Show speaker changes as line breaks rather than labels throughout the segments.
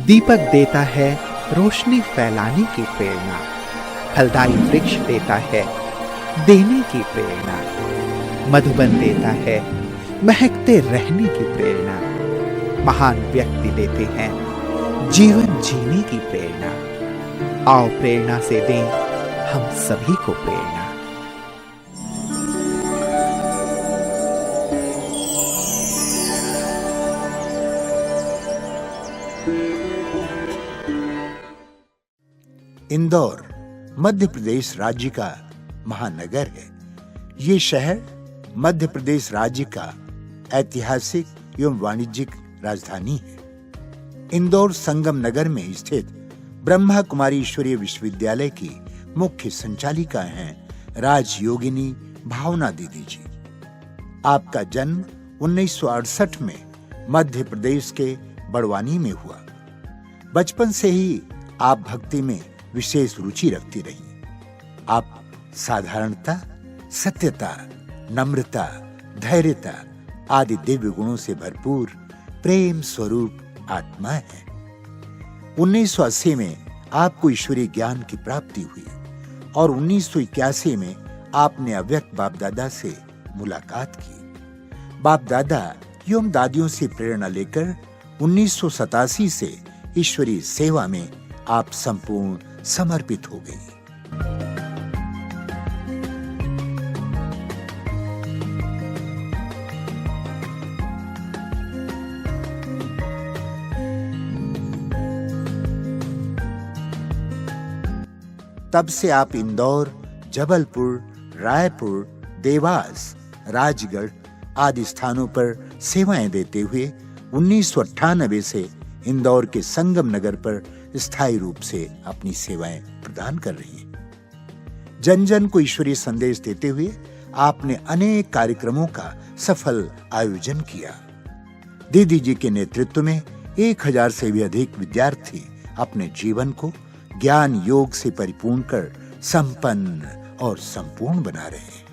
दीपक देता है रोशनी फैलाने की प्रेरणा, फलदायी वृक्ष देता है देने की प्रेरणा, मधुबन देता है महकते रहने की प्रेरणा, महान व्यक्ति देते हैं जीवन जीने की प्रेरणा। आओ प्रेरणा से दें हम सभी को प्रेरणा।
इंदौर मध्य प्रदेश राज्य का महानगर है। ये शहर मध्य प्रदेश राज्य का ऐतिहासिक एवं वाणिज्यिक राजधानी है। इंदौर संगम नगर में स्थित ब्रह्मा कुमारी ईश्वरीय विश्वविद्यालय की मुख्य संचालिका हैं राजयोगिनी भावना दीदी जी। आपका जन्म 1968 में मध्य प्रदेश के बड़वानी में हुआ। बचपन से ही आप भक्ति में विशेष रुचि रखती रही। आप साधारणता, सत्यता, नम्रता, धैर्यता आदि दिव्य गुणों से भरपूर प्रेम स्वरूप आत्मा है। 1980 में आपको ईश्वरीय ज्ञान की प्राप्ति हुई और 1981 में आपने अव्यक्त बाप दादा से मुलाकात की। बाप दादा एवं दादियों से प्रेरणा लेकर 1987 से ईश्वरीय सेवा में आप संपूर्ण समर्पित हो गई। तब से आप इंदौर, जबलपुर, रायपुर, देवास, राजगढ़ आदि स्थानों पर सेवाएं देते हुए 1998 से इंदौर के संगम नगर पर स्थायी रूप से अपनी सेवाएं प्रदान कर रही हैं। जन जन को ईश्वरीय संदेश देते हुए आपने अनेक कार्यक्रमों का सफल आयोजन किया। दीदी जी के नेतृत्व में 1000 से भी अधिक विद्यार्थी अपने जीवन को ज्ञान योग से परिपूर्ण कर संपन्न और संपूर्ण बना रहे हैं।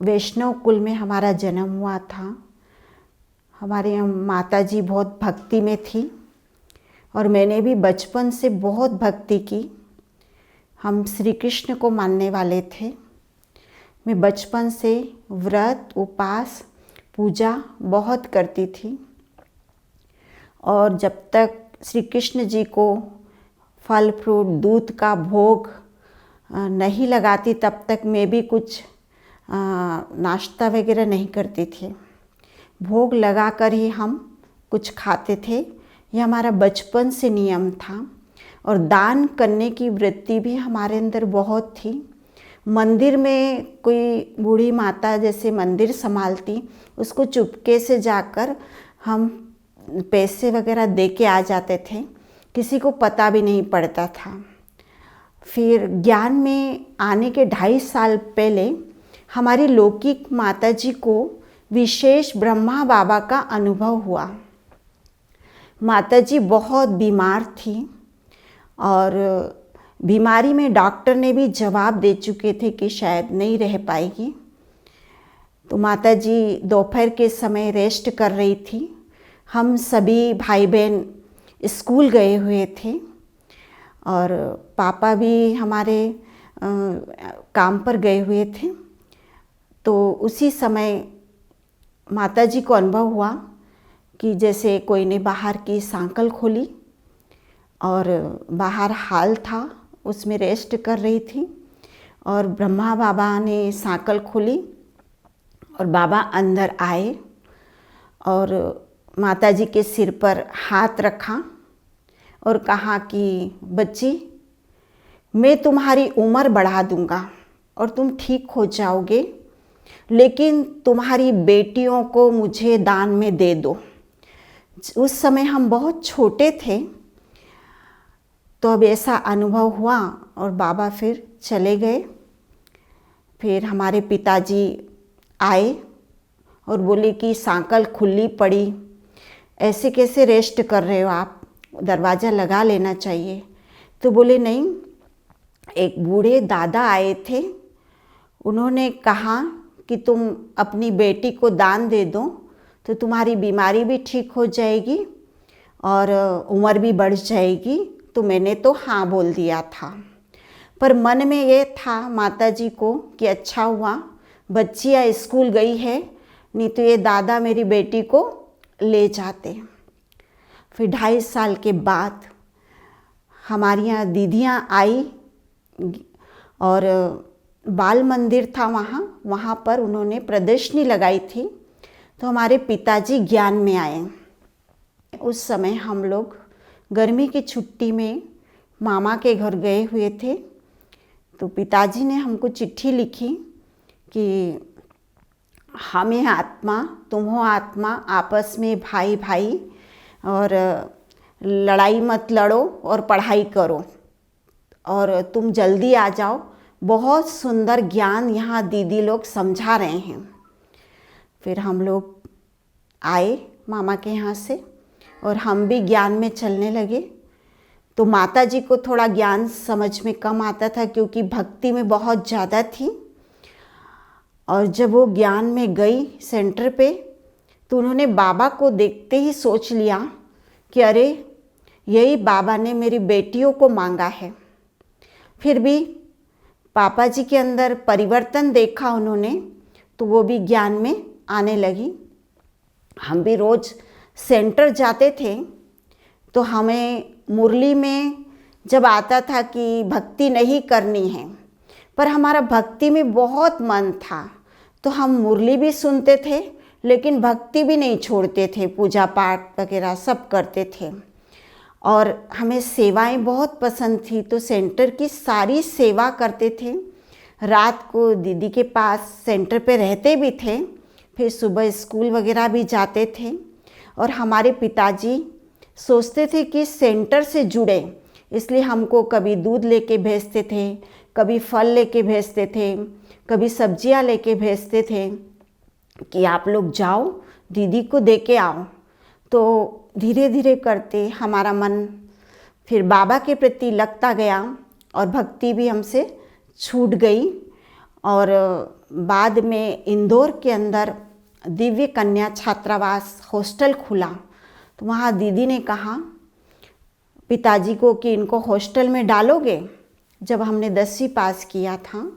वैष्णव कुल में हमारा जन्म हुआ था। हमारे माताजी बहुत भक्ति में थी और मैंने भी बचपन से बहुत भक्ति की। हम श्री कृष्ण को मानने वाले थे। मैं बचपन से व्रत, उपवास, पूजा बहुत करती थी और जब तक श्री कृष्ण जी को फल फ्रूट, दूध का भोग नहीं लगाती तब तक मैं भी कुछ नाश्ता वगैरह नहीं करती थी। भोग लगाकर ही हम कुछ खाते थे। ये हमारा बचपन से नियम था और दान करने की वृत्ति भी हमारे अंदर बहुत थी। मंदिर में कोई बूढ़ी माता जैसे मंदिर संभालती, उसको चुपके से जाकर हम पैसे वगैरह दे के आ जाते थे। किसी को पता भी नहीं पड़ता था। फिर ज्ञान में आने के 2.5 साल पहले हमारी लौकिक माताजी को विशेष ब्रह्मा बाबा का अनुभव हुआ। माताजी बहुत बीमार थी और बीमारी में डॉक्टर ने भी जवाब दे चुके थे कि शायद नहीं रह पाएगी। तो माताजी दोपहर के समय रेस्ट कर रही थी। हम सभी भाई बहन स्कूल गए हुए थे और पापा भी हमारे काम पर गए हुए थे। तो उसी समय माताजी को अनुभव हुआ कि जैसे कोई ने बाहर की सांकल खोली और बाहर हाल था, उसमें रेस्ट कर रही थी और ब्रह्मा बाबा ने सांकल खोली और बाबा अंदर आए और माताजी के सिर पर हाथ रखा और कहा कि बच्ची, मैं तुम्हारी उम्र बढ़ा दूंगा और तुम ठीक हो जाओगे, लेकिन तुम्हारी बेटियों को मुझे दान में दे दो। उस समय हम बहुत छोटे थे, तो अब ऐसा अनुभव हुआ और बाबा फिर चले गए। फिर हमारे पिताजी आए और बोले कि सांकल खुली पड़ी, ऐसे कैसे रेस्ट कर रहे हो आप, दरवाज़ा लगा लेना चाहिए। तो बोले नहीं, एक बूढ़े दादा आए थे, उन्होंने कहा कि तुम अपनी बेटी को दान दे दो तो तुम्हारी बीमारी भी ठीक हो जाएगी और उम्र भी बढ़ जाएगी। तो मैंने तो हाँ बोल दिया था, पर मन में ये था माता जी को कि अच्छा हुआ बच्चियाँ स्कूल गई है, नहीं तो ये दादा मेरी बेटी को ले जाते। फिर 2.5 साल के बाद हमारी यहाँ दीदियाँ आई और बाल मंदिर था वहाँ पर उन्होंने प्रदर्शनी लगाई थी, तो हमारे पिताजी ज्ञान में आए। उस समय हम लोग गर्मी की छुट्टी में मामा के घर गए हुए थे, तो पिताजी ने हमको चिट्ठी लिखी कि हम हैं आत्मा, तुम हो आत्मा, आपस में भाई भाई, और लड़ाई मत लड़ो और पढ़ाई करो और तुम जल्दी आ जाओ। बहुत सुंदर ज्ञान यहाँ दीदी लोग समझा रहे हैं। फिर हम लोग आए मामा के यहाँ से और हम भी ज्ञान में चलने लगे। तो माता जी को थोड़ा ज्ञान समझ में कम आता था क्योंकि भक्ति में बहुत ज़्यादा थी। और जब वो ज्ञान में गई सेंटर पे, तो उन्होंने बाबा को देखते ही सोच लिया कि अरे यही बाबा ने मेरी बेटियों को मांगा है। फिर भी पापा जी के अंदर परिवर्तन देखा उन्होंने, तो वो भी ज्ञान में आने लगी। हम भी रोज़ सेंटर जाते थे, तो हमें मुरली में जब आता था कि भक्ति नहीं करनी है, पर हमारा भक्ति में बहुत मन था, तो हम मुरली भी सुनते थे लेकिन भक्ति भी नहीं छोड़ते थे, पूजा पाठ वगैरह सब करते थे। और हमें सेवाएं बहुत पसंद थी, तो सेंटर की सारी सेवा करते थे। रात को दीदी के पास सेंटर पे रहते भी थे, फिर सुबह स्कूल वगैरह भी जाते थे। और हमारे पिताजी सोचते थे कि सेंटर से जुड़े, इसलिए हमको कभी दूध लेके भेजते थे, कभी फल लेके भेजते थे, कभी सब्जियां लेके भेजते थे कि आप लोग जाओ दीदी को दे के आओ। तो धीरे धीरे करते हमारा मन फिर बाबा के प्रति लगता गया और भक्ति भी हमसे छूट गई। और बाद में इंदौर के अंदर दिव्य कन्या छात्रावास हॉस्टल खुला, तो वहाँ दीदी ने कहा पिताजी को कि इनको हॉस्टल में डालोगे। जब हमने 10वीं पास किया था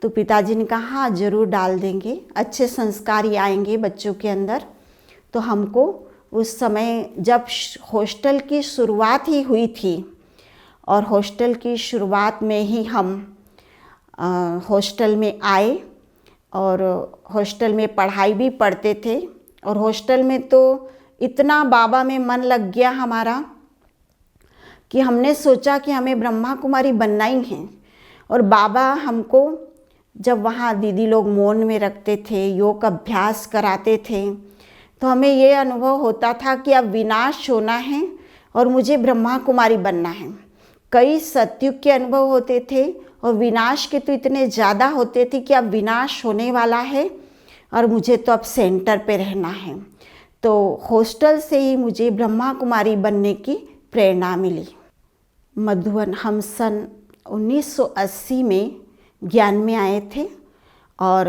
तो पिताजी ने कहा हाँ ज़रूर डाल देंगे, अच्छे संस्कार ही आएंगे बच्चों के अंदर। तो हमको उस समय जब हॉस्टल की शुरुआत ही हुई थी और हॉस्टल की शुरुआत में ही हम हॉस्टल में आए और हॉस्टल में पढ़ाई भी पढ़ते थे। और हॉस्टल में तो इतना बाबा में मन लग गया हमारा कि हमने सोचा कि हमें ब्रह्मा कुमारी बनना ही है। और बाबा हमको जब वहाँ दीदी लोग मौन में रखते थे, योग अभ्यास कराते थे, तो हमें ये अनुभव होता था कि अब विनाश होना है और मुझे ब्रह्मा कुमारी बनना है। कई सतयुग के अनुभव होते थे और विनाश के तो इतने ज़्यादा होते थे कि अब विनाश होने वाला है और मुझे तो अब सेंटर पे रहना है। तो हॉस्टल से ही मुझे ब्रह्मा कुमारी बनने की प्रेरणा मिली। मधुबन हम सन 1980 में ज्ञान में आए थे और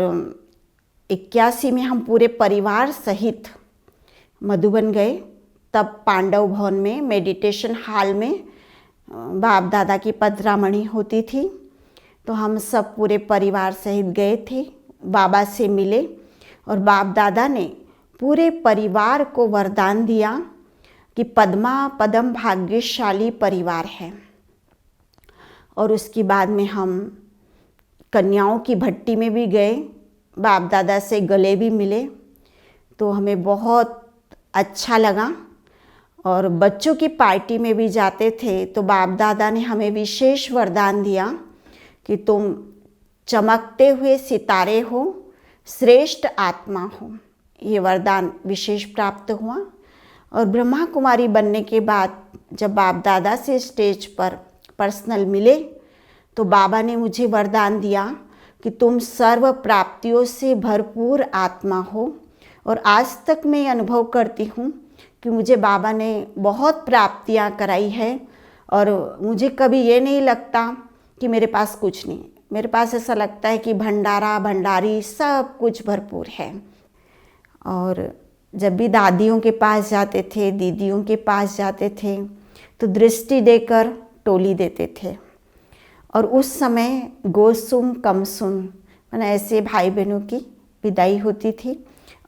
81 में हम पूरे परिवार सहित मधुबन गए। तब पांडव भवन में मेडिटेशन हॉल में बाप दादा की पधरामणि होती थी, तो हम सब पूरे परिवार सहित गए थे, बाबा से मिले और बाप दादा ने पूरे परिवार को वरदान दिया कि पद्मा पदम भाग्यशाली परिवार है। और उसके बाद में हम कन्याओं की भट्टी में भी गए, बाप दादा से गले भी मिले, तो हमें बहुत अच्छा लगा। और बच्चों की पार्टी में भी जाते थे तो बाप दादा ने हमें विशेष वरदान दिया कि तुम चमकते हुए सितारे हो, श्रेष्ठ आत्मा हो। ये वरदान विशेष प्राप्त हुआ। और ब्रह्मा कुमारी बनने के बाद जब बाप दादा से स्टेज पर पर्सनल मिले तो बाबा ने मुझे वरदान दिया कि तुम सर्व प्राप्तियों से भरपूर आत्मा हो। और आज तक मैं ये अनुभव करती हूँ कि मुझे बाबा ने बहुत प्राप्तियाँ कराई है और मुझे कभी ये नहीं लगता कि मेरे पास कुछ नहीं। मेरे पास ऐसा लगता है कि भंडारा भंडारी सब कुछ भरपूर है। और जब भी दादियों के पास जाते थे, दीदियों के पास जाते थे, तो दृष्टि देकर टोली देते थे। और उस समय गोसुम कमसुम माने ऐसे भाई बहनों की विदाई होती थी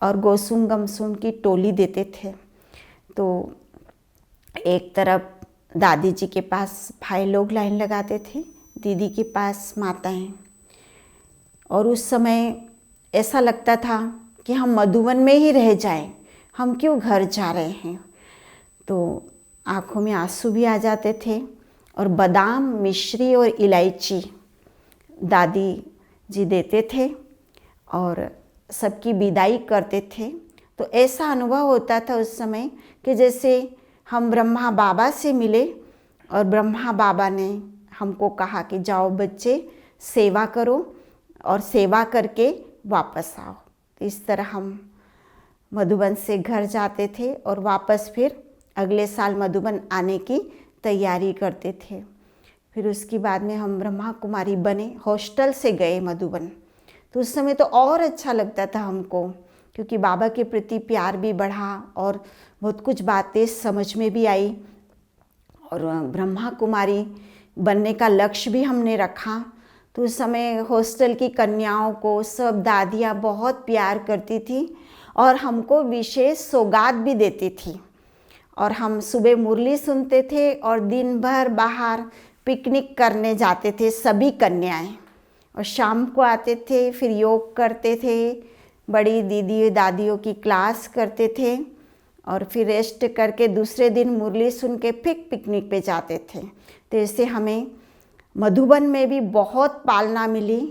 और गोसुम गमसुम की टोली देते थे। तो एक तरफ दादी जी के पास भाई लोग लाइन लगाते थे, दीदी के पास माताएं। और उस समय ऐसा लगता था कि हम मधुबन में ही रह जाएं, हम क्यों घर जा रहे हैं। तो आँखों में आंसू भी आ जाते थे। और बादाम, मिश्री और इलायची दादी जी देते थे और सबकी विदाई करते थे। तो ऐसा अनुभव होता था उस समय कि जैसे हम ब्रह्मा बाबा से मिले और ब्रह्मा बाबा ने हमको कहा कि जाओ बच्चे सेवा करो और सेवा करके वापस आओ। तो इस तरह हम मधुबन से घर जाते थे और वापस फिर अगले साल मधुबन आने की तैयारी करते थे। फिर उसके बाद में हम ब्रह्मा कुमारी बने, हॉस्टल से गए मधुबन। तो उस समय तो और अच्छा लगता था हमको, क्योंकि बाबा के प्रति प्यार भी बढ़ा और बहुत कुछ बातें समझ में भी आई। और ब्रह्मा कुमारी बनने का लक्ष्य भी हमने रखा। तो उस समय हॉस्टल की कन्याओं को सब दादियाँ बहुत प्यार करती थी और हमको विशेष सौगात भी देती थी। और हम सुबह मुरली सुनते थे और दिन भर बाहर पिकनिक करने जाते थे सभी कन्याएं। और शाम को आते थे, फिर योग करते थे, बड़ी दीदी दादियों की क्लास करते थे और फिर रेस्ट करके दूसरे दिन मुरली सुन के फिर पिकनिक पे जाते थे। तो इससे हमें मधुबन में भी बहुत पालना मिली।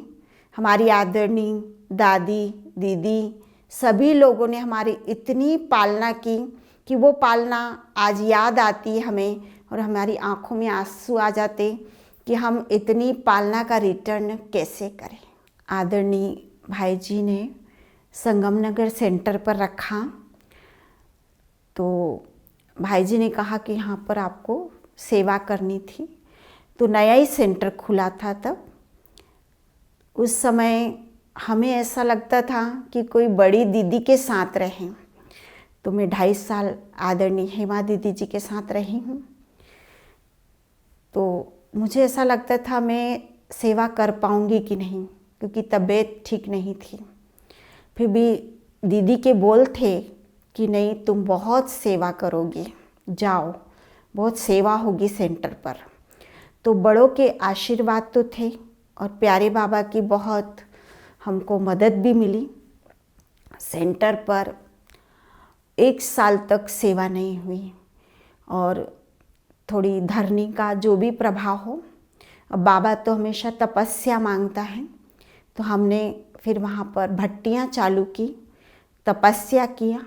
हमारी आदरणीय दादी दीदी सभी लोगों ने हमारी इतनी पालना की कि वो पालना आज याद आती है हमें और हमारी आंखों में आंसू आ जाते कि हम इतनी पालना का रिटर्न कैसे करें। आदरणीय भाई जी ने संगम नगर सेंटर पर रखा। तो भाई जी ने कहा कि यहाँ पर आपको सेवा करनी थी। तो नया ही सेंटर खुला था तब। उस समय हमें ऐसा लगता था कि कोई बड़ी दीदी के साथ रहें। तो मैं 2.5 साल आदरणीय हेमा दीदी जी के साथ रही हूँ। तो मुझे ऐसा लगता था मैं सेवा कर पाऊँगी कि नहीं, क्योंकि तबीयत ठीक नहीं थी। फिर भी दीदी के बोल थे कि नहीं, तुम बहुत सेवा करोगी, जाओ, बहुत सेवा होगी सेंटर पर। तो बड़ों के आशीर्वाद तो थे और प्यारे बाबा की बहुत हमको मदद भी मिली। सेंटर पर 1 साल तक सेवा नहीं हुई और थोड़ी धरनी का जो भी प्रभाव हो, अब बाबा तो हमेशा तपस्या मांगता है। तो हमने फिर वहाँ पर भट्टियाँ चालू की, तपस्या किया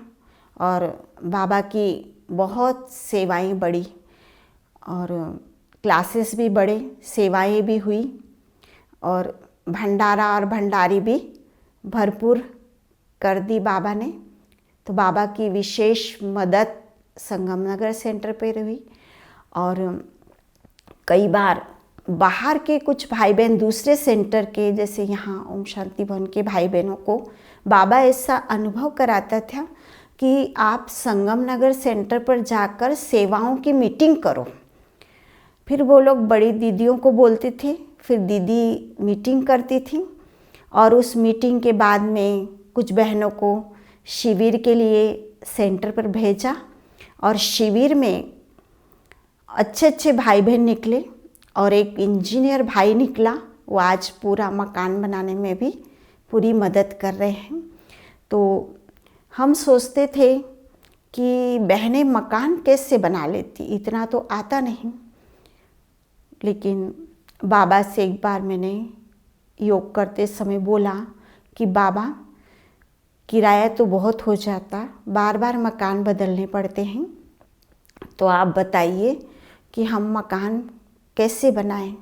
और बाबा की बहुत सेवाएं बढ़ी और क्लासेस भी बढ़े, सेवाएं भी हुई और भंडारा और भंडारी भी भरपूर कर दी बाबा ने। तो बाबा की विशेष मदद संगम नगर सेंटर पे रही। और कई बार बाहर के कुछ भाई बहन दूसरे सेंटर के, जैसे यहाँ ओम शांति भवन के भाई बहनों को बाबा ऐसा अनुभव कराता था कि आप संगम नगर सेंटर पर जाकर सेवाओं की मीटिंग करो। फिर वो लोग बड़ी दीदियों को बोलते थे, फिर दीदी मीटिंग करती थी और उस मीटिंग के बाद में कुछ बहनों को शिविर के लिए सेंटर पर भेजा और शिविर में अच्छे अच्छे भाई बहन निकले और एक इंजीनियर भाई निकला। वो आज पूरा मकान बनाने में भी पूरी मदद कर रहे हैं। तो हम सोचते थे कि बहनें मकान कैसे बना लेती, इतना तो आता नहीं। लेकिन बाबा से एक बार मैंने योग करते समय बोला कि बाबा, किराया तो बहुत हो जाता, बार बार मकान बदलने पड़ते हैं, तो आप बताइए कि हम मकान कैसे बनाएं,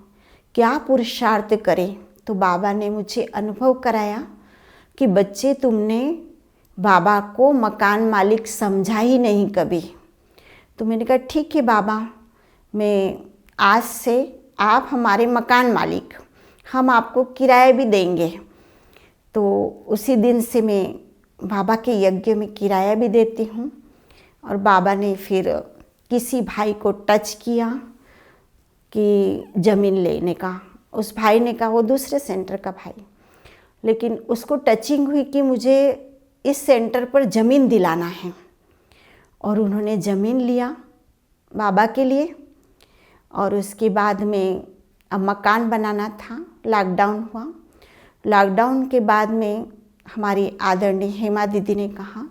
क्या पुरुषार्थ करें। तो बाबा ने मुझे अनुभव कराया कि बच्चे, तुमने बाबा को मकान मालिक समझा ही नहीं कभी। तो मैंने कहा ठीक है बाबा, मैं आज से आप हमारे मकान मालिक, हम आपको किराया भी देंगे। तो उसी दिन से मैं बाबा के यज्ञ में किराया भी देती हूँ। और बाबा ने फिर किसी भाई को टच किया कि ज़मीन लेने का। उस भाई ने कहा, वो दूसरे सेंटर का भाई, लेकिन उसको टचिंग हुई कि मुझे इस सेंटर पर ज़मीन दिलाना है। और उन्होंने ज़मीन लिया बाबा के लिए। और उसके बाद में अब मकान बनाना था, लॉकडाउन हुआ। लॉकडाउन के बाद में हमारी आदरणीय हेमा दीदी ने कहा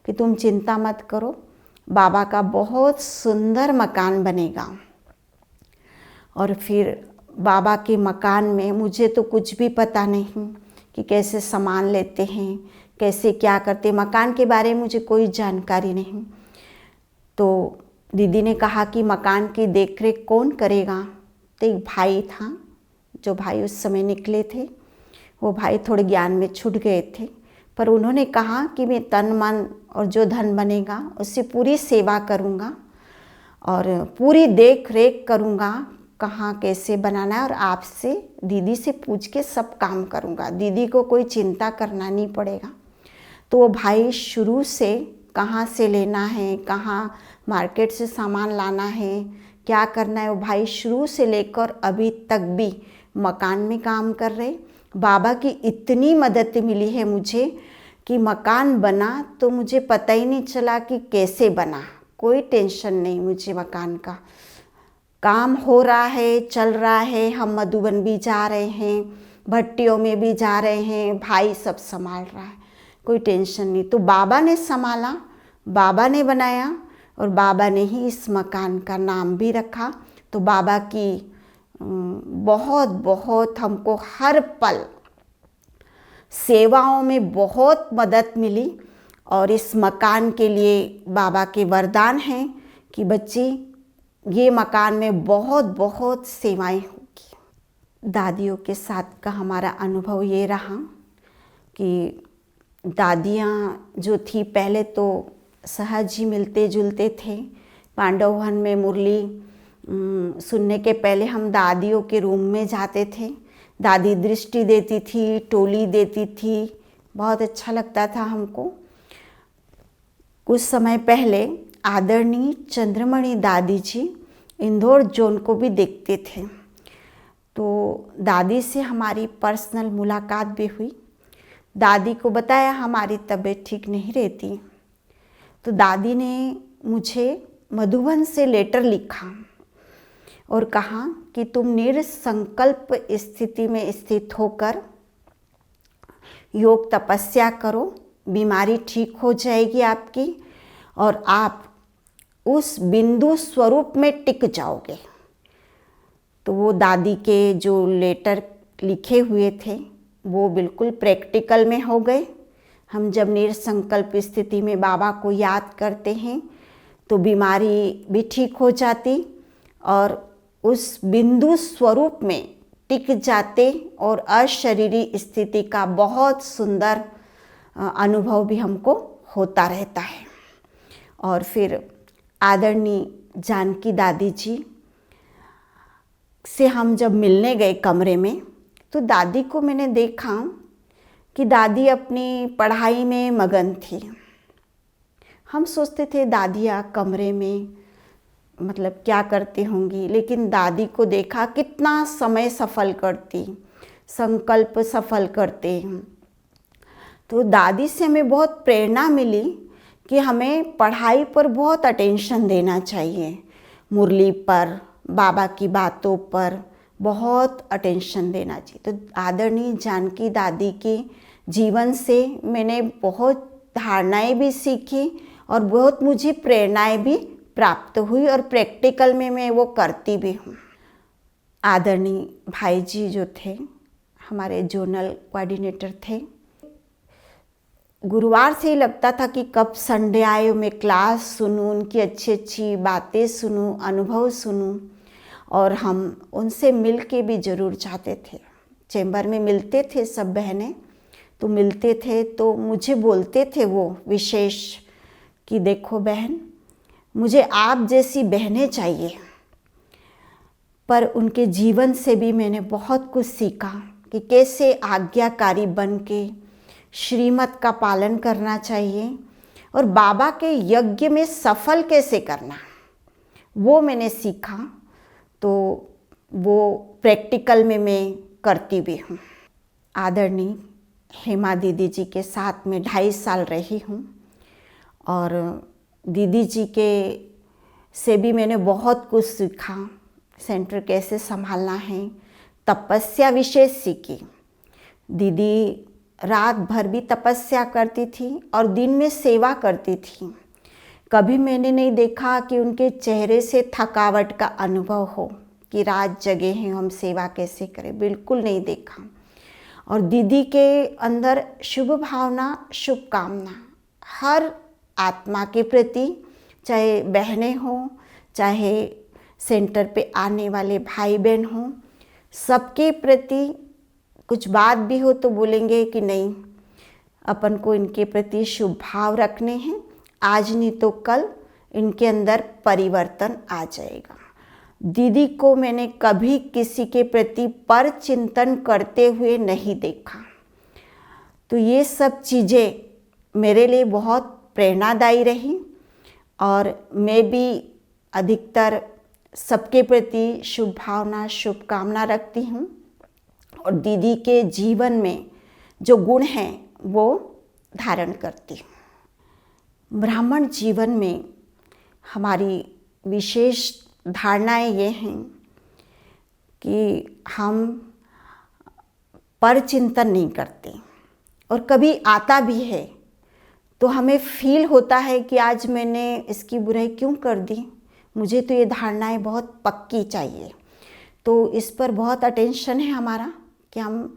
कि तुम चिंता मत करो, बाबा का बहुत सुंदर मकान बनेगा। और फिर बाबा के मकान में मुझे तो कुछ भी पता नहीं कि कैसे सामान लेते हैं, कैसे क्या करते, मकान के बारे में मुझे कोई जानकारी नहीं। तो दीदी ने कहा कि मकान की देखरेख कौन करेगा। तो एक भाई था, जो भाई उस समय निकले थे, वो भाई थोड़े ज्ञान में छूट गए थे, पर उन्होंने कहा कि मैं तन मन और जो धन बनेगा उससे पूरी सेवा करूँगा और पूरी देख रेख करूँगा, कहाँ कैसे बनाना है, और आपसे दीदी से पूछ के सब काम करूँगा, दीदी को कोई चिंता करना नहीं पड़ेगा। तो वो भाई शुरू से कहाँ से लेना है, कहाँ मार्केट से सामान लाना है, क्या करना है, वो भाई शुरू से लेकर अभी तक भी मकान में काम कर रहे। बाबा की इतनी मदद मिली है मुझे कि मकान बना तो मुझे पता ही नहीं चला कि कैसे बना। कोई टेंशन नहीं मुझे, मकान का काम हो रहा है, चल रहा है। हम मधुबन भी जा रहे हैं, भट्टियों में भी जा रहे हैं, भाई सब संभाल रहा है, कोई टेंशन नहीं। तो बाबा ने संभाला, बाबा ने बनाया और बाबा ने ही इस मकान का नाम भी रखा। तो बाबा की बहुत बहुत हमको हर पल सेवाओं में बहुत मदद मिली। और इस मकान के लिए बाबा के वरदान हैं कि बच्ची ये मकान में बहुत बहुत सेवाएं होगी। दादियों के साथ का हमारा अनुभव ये रहा कि दादियाँ जो थी पहले तो सहज ही मिलते जुलते थे। पांडव वन में मुरली सुनने के पहले हम दादियों के रूम में जाते थे, दादी दृष्टि देती थी, टोली देती थी, बहुत अच्छा लगता था हमको। कुछ समय पहले आदरणीय चंद्रमणि दादी जी इंदौर जोन को भी देखते थे, तो दादी से हमारी पर्सनल मुलाकात भी हुई। दादी को बताया हमारी तबीयत ठीक नहीं रहती, तो दादी ने मुझे मधुबन से लेटर लिखा और कहा कि तुम निरसंकल्प स्थिति में स्थित होकर योग तपस्या करो, बीमारी ठीक हो जाएगी आपकी और आप उस बिंदु स्वरूप में टिक जाओगे। तो वो दादी के जो लेटर लिखे हुए थे वो बिल्कुल प्रैक्टिकल में हो गए। हम जब निरसंकल्प स्थिति में बाबा को याद करते हैं तो बीमारी भी ठीक हो जाती और उस बिंदु स्वरूप में टिक जाते और अशरीरी स्थिति का बहुत सुंदर अनुभव भी हमको होता रहता है। और फिर आदरणीय जानकी दादी जी से हम जब मिलने गए कमरे में, तो दादी को मैंने देखा कि दादी अपनी पढ़ाई में मगन थी। हम सोचते थे दादियाँ कमरे में मतलब क्या करती होंगी, लेकिन दादी को देखा कितना समय सफल करती, संकल्प सफल करते। तो दादी से हमें बहुत प्रेरणा मिली कि हमें पढ़ाई पर बहुत अटेंशन देना चाहिए, मुरली पर, बाबा की बातों पर बहुत अटेंशन देना चाहिए। तो आदरणीय जानकी दादी के जीवन से मैंने बहुत धारणाएं भी सीखी और बहुत मुझे प्रेरणाएं भी प्राप्त हुई और प्रैक्टिकल में मैं वो करती भी हूँ। आदरणीय भाई जी जो थे हमारे जोनल कोऑर्डिनेटर थे, गुरुवार से ही लगता था कि कब संडे आए, मैं क्लास सुनूं, उनकी अच्छी अच्छी बातें सुनूं, अनुभव सुनूं। और हम उनसे मिल के भी ज़रूर चाहते थे। चैम्बर में मिलते थे सब बहनें, तो मिलते थे तो मुझे बोलते थे वो विशेष कि देखो बहन, मुझे आप जैसी बहनें चाहिए। पर उनके जीवन से भी मैंने बहुत कुछ सीखा कि कैसे आज्ञाकारी बन के श्रीमत का पालन करना चाहिए और बाबा के यज्ञ में सफल कैसे करना, वो मैंने सीखा। तो वो प्रैक्टिकल में मैं करती भी हूँ। आदरणीय हेमा दीदी जी के साथ में 2.5 साल रही हूँ और दीदी जी के से भी मैंने बहुत कुछ सीखा। सेंटर कैसे संभालना है, तपस्या विशेष सीखी। दीदी रात भर भी तपस्या करती थी और दिन में सेवा करती थी। कभी मैंने नहीं देखा कि उनके चेहरे से थकावट का अनुभव हो कि रात जगे हैं हम सेवा कैसे करें, बिल्कुल नहीं देखा। और दीदी के अंदर शुभ भावना, शुभकामना हर आत्मा के प्रति, चाहे बहनें हों, चाहे सेंटर पे आने वाले भाई बहन हों, सबके प्रति कुछ बात भी हो तो बोलेंगे कि नहीं, अपन को इनके प्रति शुभ भाव रखने हैं, आज नहीं तो कल इनके अंदर परिवर्तन आ जाएगा। दीदी को मैंने कभी किसी के प्रति पर चिंतन करते हुए नहीं देखा। तो ये सब चीज़ें मेरे लिए बहुत प्रेरणादायी रही और मैं भी अधिकतर सबके प्रति शुभ भावना, शुभकामना रखती हूँ और दीदी के जीवन में जो गुण हैं वो धारण करती हूँ। ब्राह्मण जीवन में हमारी विशेष धारणाएं ये हैं कि हम पर चिंतन नहीं करते और कभी आता भी है तो हमें फील होता है कि आज मैंने इसकी बुराई क्यों कर दी, मुझे तो ये धारणाएं बहुत पक्की चाहिए। तो इस पर बहुत अटेंशन है हमारा कि हम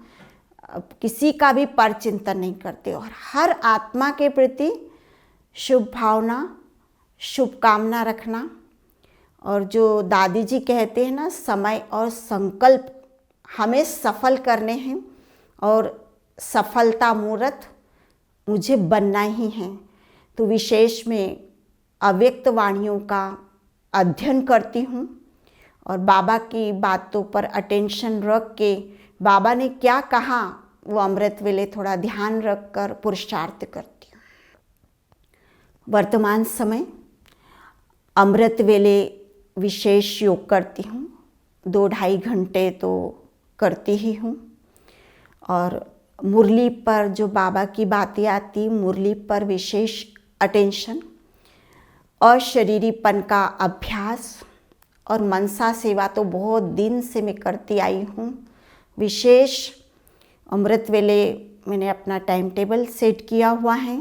किसी का भी पर चिंतन नहीं करते और हर आत्मा के प्रति शुभ भावना, शुभकामना रखना। और जो दादी जी कहते हैं ना, समय और संकल्प हमें सफल करने हैं और सफलता मूर्त मुझे बनना ही है। तो विशेष में अव्यक्त वाणियों का अध्ययन करती हूँ और बाबा की बातों पर अटेंशन रख के बाबा ने क्या कहा वो अमृत वेले थोड़ा ध्यान रख कर पुरुषार्थ करती हूँ। वर्तमान समय अमृत वेले विशेष योग करती हूँ, 2-2.5 घंटे तो करती ही हूँ। और मुरली पर जो बाबा की बातें आती, मुरली पर विशेष अटेंशन, अशरीरीपन का अभ्यास और मनसा सेवा तो बहुत दिन से मैं करती आई हूँ। विशेष अमृत वेले मैंने अपना टाइम टेबल सेट किया हुआ है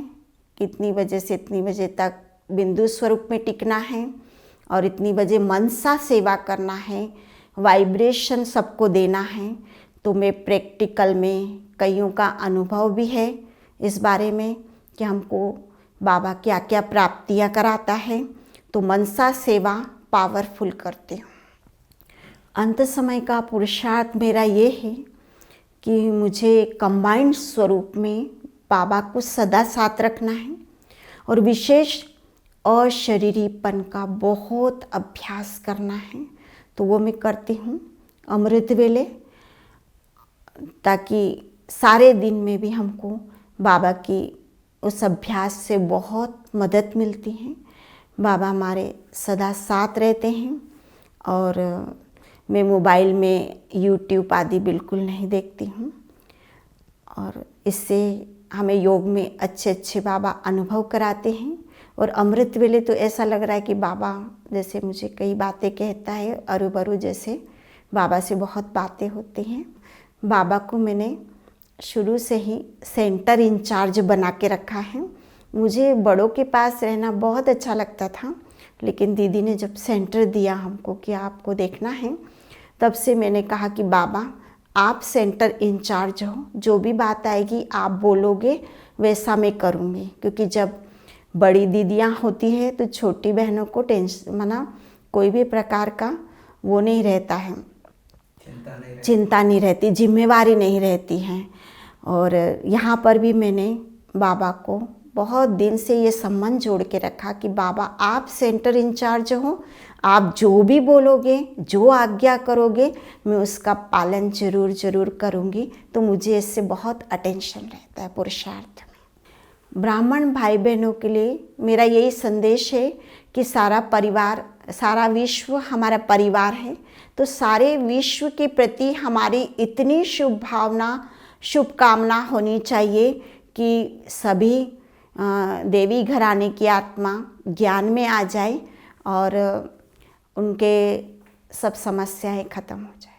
कि इतनी बजे से इतनी बजे तक बिंदु स्वरूप में टिकना है और इतनी बजे मनसा सेवा करना है, वाइब्रेशन सबको देना है। तो मैं प्रैक्टिकल में कईयों का अनुभव भी है इस बारे में कि हमको बाबा क्या क्या प्राप्तियाँ कराता है। तो मनसा सेवा पावरफुल करती हूँ। अंत समय का पुरुषार्थ मेरा ये है कि मुझे कंबाइंड स्वरूप में बाबा को सदा साथ रखना है और विशेष अशरीरीपन का बहुत अभ्यास करना है। तो वो मैं करती हूँ अमृत वेले, ताकि सारे दिन में भी हमको बाबा की उस अभ्यास से बहुत मदद मिलती है। बाबा हमारे सदा साथ रहते हैं और मैं मोबाइल में यूट्यूब आदि बिल्कुल नहीं देखती हूँ और इससे हमें योग में अच्छे अच्छे बाबा अनुभव कराते हैं। और अमृत वेले तो ऐसा लग रहा है कि बाबा जैसे मुझे कई बातें कहता है, अरूबरू जैसे बाबा से बहुत बातें होती हैं। बाबा को मैंने शुरू से ही सेंटर इंचार्ज बना के रखा है। मुझे बड़ों के पास रहना बहुत अच्छा लगता था, लेकिन दीदी ने जब सेंटर दिया हमको कि आपको देखना है, तब से मैंने कहा कि बाबा आप सेंटर इंचार्ज हो, जो भी बात आएगी आप बोलोगे वैसा मैं करूँगी। क्योंकि जब बड़ी दीदियाँ होती है तो छोटी बहनों को टेंशन कोई भी प्रकार का वो नहीं रहता है, चिंता नहीं रहती, जिम्मेवारी नहीं रहती है। और यहाँ पर भी मैंने बाबा को बहुत दिन से ये संबंध जोड़ के रखा कि बाबा आप सेंटर इंचार्ज हो, आप जो भी बोलोगे, जो आज्ञा करोगे, मैं उसका पालन जरूर जरूर करूँगी। तो मुझे इससे बहुत अटेंशन रहता है पुरुषार्थ में। ब्राह्मण भाई बहनों के लिए मेरा यही संदेश है कि सारा परिवार, सारा विश्व हमारा परिवार है। तो सारे विश्व के प्रति हमारी इतनी शुभ भावना, शुभकामना होनी चाहिए कि सभी देवी घराने की आत्मा ज्ञान में आ जाए और उनके सब समस्याएं खत्म हो जाए।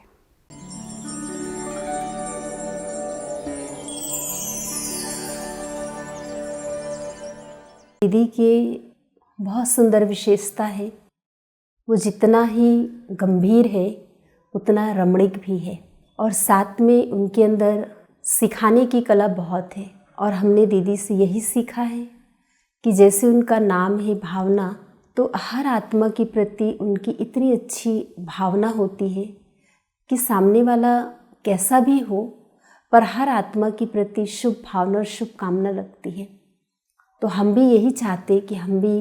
दीदी की बहुत सुंदर विशेषता है, वो जितना ही गंभीर है उतना रमणीक भी है, और साथ में उनके अंदर सिखाने की कला बहुत है। और हमने दीदी से यही सीखा है कि जैसे उनका नाम है भावना, तो हर आत्मा के प्रति उनकी इतनी अच्छी भावना होती है कि सामने वाला कैसा भी हो पर हर आत्मा के प्रति शुभ भावना और शुभकामना लगती है। तो हम भी यही चाहते कि हम भी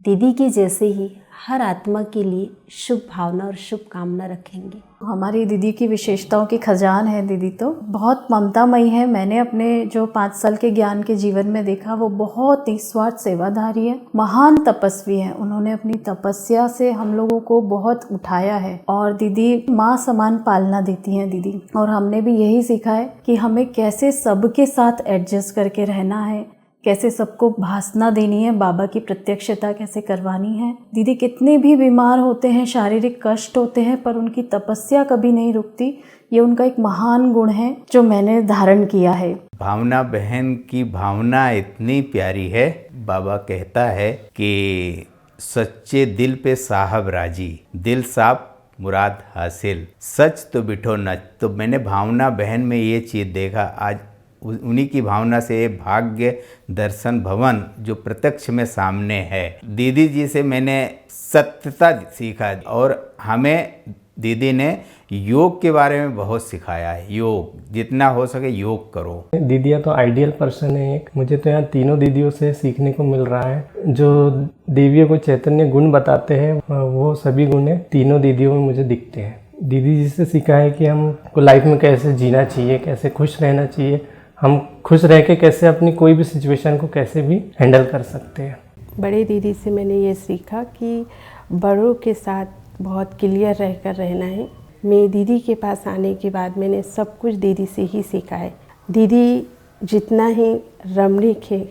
दीदी के जैसे ही हर आत्मा के लिए शुभ भावना और शुभकामना रखेंगे।
हमारी दीदी की विशेषताओं की खजान है। दीदी तो बहुत ममतामयी है। मैंने अपने जो 5 साल के ज्ञान के जीवन में देखा, वो बहुत निस्वार्थ सेवाधारी है, महान तपस्वी है। उन्होंने अपनी तपस्या से हम लोगों को बहुत उठाया है और दीदी माँ समान पालना देती हैं दीदी। और हमने भी यही सीखा है कि हमें कैसे सबके साथ एडजस्ट करके रहना है, कैसे सबको भासना देनी है, बाबा की प्रत्यक्षता कैसे करवानी है। दीदी कितने भी बीमार होते हैं, शारीरिक कष्ट होते हैं, पर उनकी तपस्या कभी नहीं रुकती। ये उनका एक महान गुण है जो मैंने धारण किया है।
भावना बहन की भावना इतनी प्यारी है। बाबा कहता है कि सच्चे दिल पे साहब राजी, दिल साफ मुराद हासिल, सच तो बिठो नच। तो मैंने भावना बहन में ये चीज़ देखा। आज उन्हीं की भावना से भाग्य दर्शन भवन जो प्रत्यक्ष में सामने है। दीदी जी से मैंने सत्यता सीखा और हमें दीदी ने योग के बारे में बहुत सिखाया है। योग जितना हो सके योग करो।
दीदियाँ तो आइडियल पर्सन है एक। मुझे तो यहाँ तीनों दीदियों से सीखने को मिल रहा है। जो देवियों को चैतन्य गुण बताते हैं वो सभी गुण तीनों दीदियों में मुझे दिखते हैं। दीदी जी से सीखा है कि हमको लाइफ में कैसे जीना चाहिए, कैसे खुश रहना चाहिए, हम खुश रह के कैसे अपनी कोई भी सिचुएशन को कैसे भी हैंडल कर सकते हैं।
बड़े दीदी से मैंने ये सीखा कि बड़ों के साथ बहुत क्लियर रहकर रहना है। मैं दीदी के पास आने के बाद मैंने सब कुछ दीदी से ही सीखा है। दीदी जितना ही रमणीक है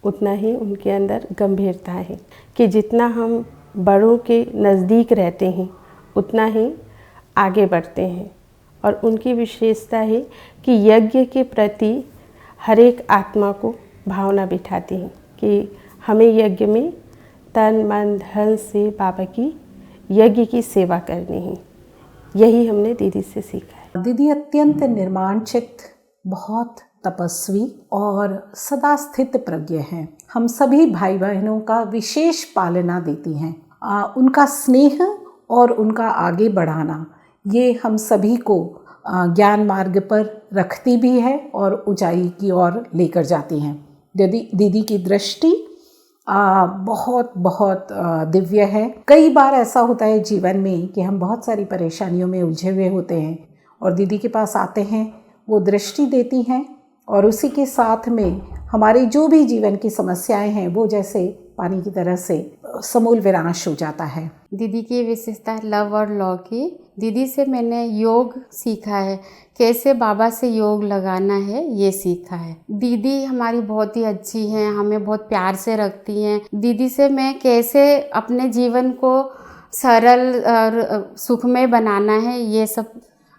उतना ही उनके अंदर गंभीरता है कि जितना हम बड़ों के नज़दीक रहते हैं उतना ही आगे बढ़ते हैं। और उनकी विशेषता है कि यज्ञ के प्रति हर एक आत्मा को भावना बिठाती हैं कि हमें यज्ञ में तन मन धन से बाबा की यज्ञ की सेवा करनी है। यही हमने दीदी से सीखा है।
दीदी अत्यंत निर्माण चित्त, बहुत तपस्वी और सदा स्थित प्रज्ञ हैं। हम सभी भाई बहनों का विशेष पालना देती हैं। उनका स्नेह और उनका आगे बढ़ाना ये हम सभी को ज्ञान मार्ग पर रखती भी है और ऊंचाई की ओर लेकर जाती हैं। दीदी की दृष्टि बहुत बहुत दिव्य है। कई बार ऐसा होता है जीवन में कि हम बहुत सारी परेशानियों में उलझे हुए होते हैं और दीदी के पास आते हैं, वो दृष्टि देती हैं और उसी के साथ में हमारी जो भी जीवन की समस्याएं हैं वो जैसे पानी की तरह से समूल विनाश हो जाता है।
दीदी की विशेषता है लव और लॉ की। दीदी से मैंने योग सीखा है, कैसे बाबा से योग लगाना है ये सीखा है। दीदी हमारी बहुत ही अच्छी हैं, हमें बहुत प्यार से रखती हैं। दीदी से मैं कैसे अपने जीवन को सरल और सुखमय बनाना है ये सब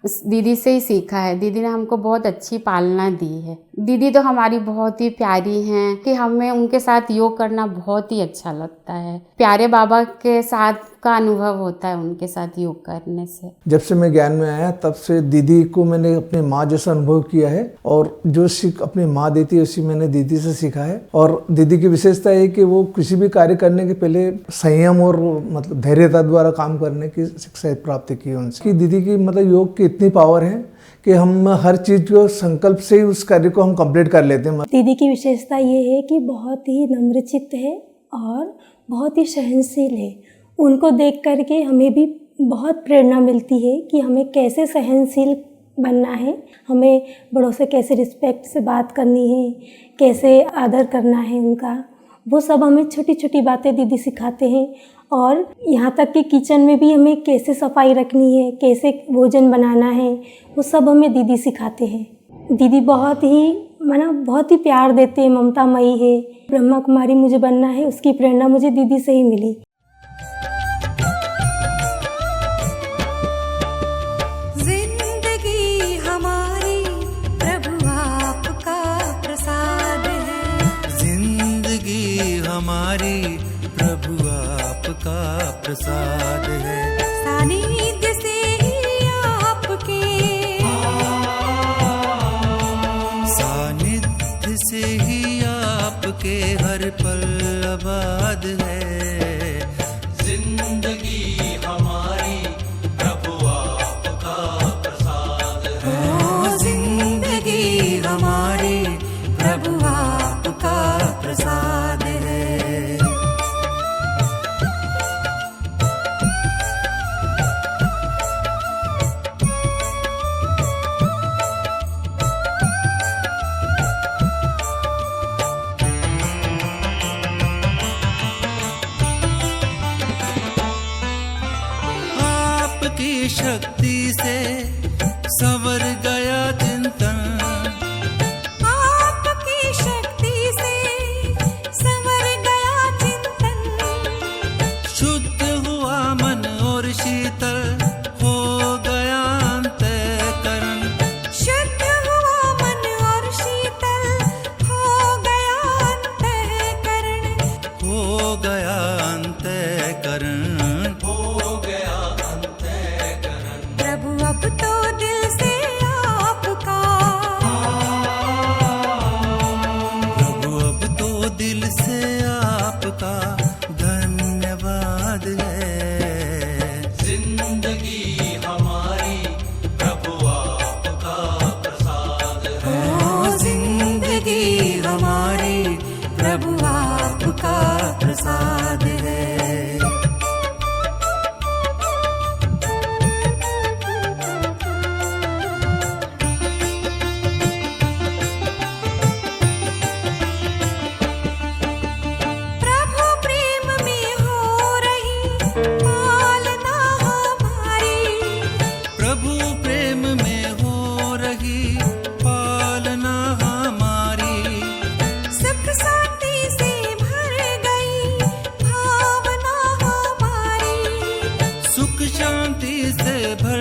दीदी से ही सीखा है। दीदी ने हमको बहुत अच्छी पालना दी है। दीदी तो हमारी बहुत ही प्यारी हैं कि हमें उनके साथ योग करना बहुत ही अच्छा लगता है। प्यारे बाबा के साथ का अनुभव होता है उनके साथ योग करने से।
जब से मैं ज्ञान में आया तब से दीदी को मैंने अपनी माँ जैसा अनुभव किया है और जो सीख अपनी माँ देती है उसी मैंने दीदी से सीखा है। और दीदी की विशेषता है कि वो किसी भी कार्य करने के पहले संयम और मतलब धैर्यता द्वारा काम करने की शिक्षा प्राप्त की उनसे। दीदी की मतलब योग की इतनी पावर है कि हम हर चीज़ को संकल्प से ही उस कार्य को हम कंप्लीट कर लेते हैं।
दीदी की विशेषता ये है कि बहुत ही नम्रचित्त है और बहुत ही सहनशील है। उनको देख करके हमें भी बहुत प्रेरणा मिलती है कि हमें कैसे सहनशील बनना है, हमें बड़ों से कैसे रिस्पेक्ट से बात करनी है, कैसे आदर करना है उनका। वो सब हमें छोटी छोटी बातें दीदी सिखाते हैं। और यहाँ तक कि किचन में भी हमें कैसे सफाई रखनी है, कैसे भोजन बनाना है, वो सब हमें दीदी सिखाते हैं। दीदी बहुत ही प्यार देते हैं, ममतामयी है। ब्रह्मा कुमारी मुझे बनना है, उसकी प्रेरणा मुझे दीदी से ही मिली।
जिंदगी हमारी प्रभु आपका प्रसाद है। जिंदगी हमारी प्रभु आपका प्रसाद है। सानिध्य से ही आपके, सानिध्य से ही आपके हर पल आबाद है। जिंदगी हमारी प्रभु आपका प्रसाद है। जिंदगी हमारी प्रभु आपका प्रसाद है। आपकी शक्ति से संवर गया चिंतन, आपकी शक्ति से संवर गया चिंतन। शुद्ध हुआ मन और शीतल हो गया अंतःकरण। शुद्ध हुआ मन और शीतल हो गया अंतःकरण। हो गया अंतःकरण। अब तो दिल से आपका, प्रभु अब तो दिल से आपका धन्यवाद है। जिंदगी हमारी प्रभु आपका प्रसाद है। जिंदगी हमारी प्रभु आपका प्रसाद है। शांति से भर